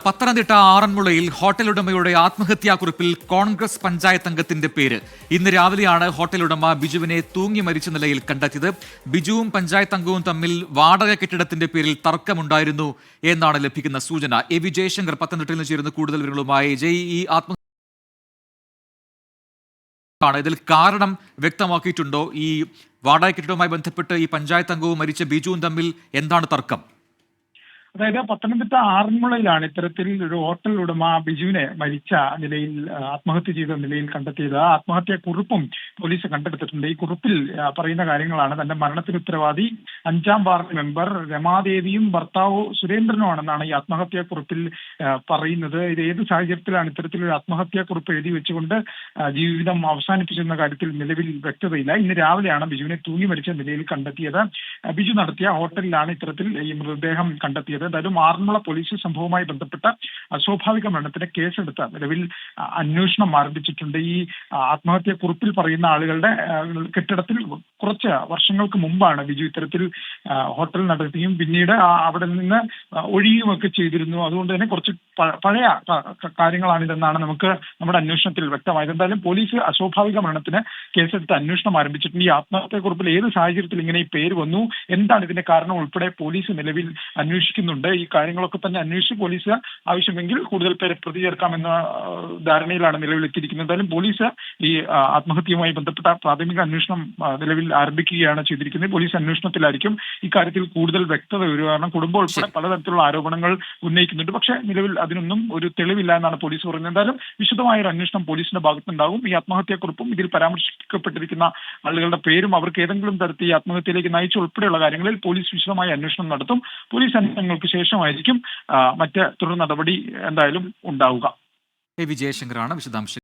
Pathanamthitta ആറന്മുളയിൽ hotel ഉടമയുടെ ആത്മഹത്യാക്കുറിപ്പിൽ കോൺഗ്രസ് പഞ്ചായത്ത് അംഗത്തിന്റെ പേര്. ഇന്ന് രാവിലെയാണ് ഹോട്ടൽ ഉടമ ബിജുവിനെ തൂങ്ങി മരിച്ച നിലയിൽ കണ്ടെത്തിയത്. ബിജുവും പഞ്ചായത്ത് അംഗവും തമ്മിൽ വാടക കെട്ടിടത്തിന്റെ പേരിൽ തർക്കമുണ്ടായിരുന്നു എന്നാണ് ലഭിക്കുന്ന സൂചന. എ വി ജയശങ്കർ പത്തനംതിട്ടയിൽ നിന്ന് ചേരുന്ന കൂടുതൽ വിവരങ്ങളുമായി. ഈ ഇതിൽ കാരണം വ്യക്തമാക്കിയിട്ടുണ്ടോ? ഈ വാടക കെട്ടിടവുമായി ബന്ധപ്പെട്ട് ഈ പഞ്ചായത്ത് അംഗവും മരിച്ച ബിജുവും തമ്മിൽ എന്താണ് തർക്കം? അതായത് പത്തനംതിട്ട ആറന്മുളയിലാണ് ഇത്തരത്തിൽ ഒരു ഹോട്ടൽ ഉടമ ബിജുവിനെ മരിച്ച നിലയിൽ ആത്മഹത്യ ചെയ്ത നിലയിൽ കണ്ടെത്തിയത്. ആത്മഹത്യാ കുറിപ്പും പോലീസ് കണ്ടെടുത്തിട്ടുണ്ട്. ഈ കുറിപ്പിൽ പറയുന്ന കാര്യങ്ങളാണ്: തന്റെ മരണത്തിന് ഉത്തരവാദി 5ാം വാർഡ് മെമ്പർ രമാദേവിയും ഭർത്താവ് സുരേന്ദ്രനുമാണെന്നാണ് ഈ ആത്മഹത്യാ കുറിപ്പിൽ പറയുന്നത്. ഇത് ഏത് സാഹചര്യത്തിലാണ് ഇത്തരത്തിലൊരു ആത്മഹത്യാ കുറിപ്പ് എഴുതി വെച്ചുകൊണ്ട് ജീവിതം അവസാനിപ്പിച്ചെന്ന കാര്യത്തിൽ നിലവിൽ വ്യക്തതയില്ല. ഇന്ന് രാവിലെയാണ് ബിജുവിനെ തൂങ്ങി മരിച്ച നിലയിൽ കണ്ടെത്തിയത്. ബിജു നടത്തിയ ഹോട്ടലിലാണ് ഇത്തരത്തിൽ ഈ മൃതദേഹം കണ്ടെത്തിയത്. എന്തായാലും ആറന്മുള പോലീസ് സംഭവവുമായി ബന്ധപ്പെട്ട അസ്വാഭാവിക മരണത്തിന് കേസെടുത്ത് നിലവിൽ അന്വേഷണം ആരംഭിച്ചിട്ടുണ്ട്. ഈ ആത്മഹത്യാ കുറിപ്പിൽ പറയുന്ന ആളുകളുടെ കെട്ടിടത്തിൽ കുറച്ച് വർഷങ്ങൾക്ക് മുമ്പാണ് ബിജു ഇത്തരത്തിൽ ഹോട്ടൽ നടത്തുകയും പിന്നീട് അവിടെ നിന്ന് ഒഴിയുകയൊക്കെ ചെയ്തിരുന്നു. അതുകൊണ്ട് തന്നെ കുറച്ച് പഴയ കാര്യങ്ങളാണിതെന്നാണ് നമ്മുടെ അന്വേഷണത്തിൽ വ്യക്തമായത്. എന്തായാലും പോലീസ് അസ്വാഭാവിക മരണത്തിന് കേസെടുത്ത് അന്വേഷണം ആരംഭിച്ചിട്ടുണ്ട്. ഈ ആത്മഹത്യാ കുറിപ്പിൽ ഏത് സാഹചര്യത്തിൽ ഇങ്ങനെ ഈ പേര് വന്നു, എന്താണ് ഇതിന്റെ കാരണം ഉൾപ്പെടെ പോലീസ് നിലവിൽ അന്വേഷിക്കുന്നുണ്ട്. ഈ കാര്യങ്ങളൊക്കെ തന്നെ അന്വേഷിച്ച് പോലീസ് ആവശ്യമെങ്കിൽ കൂടുതൽ പേരെ പ്രതി ചേർക്കാമെന്ന ധാരണയിലാണ് നിലവിലെത്തിയിരിക്കുന്നത്. എന്തായാലും പോലീസ് ഈ ആത്മഹത്യയുമായി ബന്ധപ്പെട്ട പ്രാഥമിക അന്വേഷണം നിലവിൽ ആരംഭിക്കുകയാണ് ചെയ്തിരിക്കുന്നത്. പോലീസ് അന്വേഷണത്തിലായിരിക്കും ഇക്കാര്യത്തിൽ കൂടുതൽ വ്യക്തത വരിക. കാരണം കുടുംബം ഉൾപ്പെടെ പലതരത്തിലുള്ള ആരോപണങ്ങൾ ഉന്നയിക്കുന്നുണ്ട്. പക്ഷേ നിലവിൽ അതിനൊന്നും ഒരു തെളിവില്ല എന്നാണ് പോലീസ് പറയുന്നത്. എന്തായാലും വിശദമായ ഒരു അന്വേഷണം പോലീസിന്റെ ഭാഗത്തുണ്ടാകും. ഈ ആത്മഹത്യാക്കുറിപ്പും ഇതിൽ പരാമർശിക്കപ്പെട്ടിരിക്കുന്ന ആളുകളുടെ പേരും അവർക്ക് ഏതെങ്കിലും തരത്തിൽ ഈ ആത്മഹത്യയിലേക്ക് നയിച്ച ഉൾപ്പെടെയുള്ള കാര്യങ്ങളിൽ പോലീസ് വിശദമായ അന്വേഷണം നടത്തും. പോലീസ് അന്വേഷണങ്ങൾക്ക് ശേഷമായിരിക്കും മറ്റ് തുടർ നടപടി എന്തായാലും ഉണ്ടാവുക. എ വി ജയശങ്കറാണ് വിശദാംശങ്ങൾ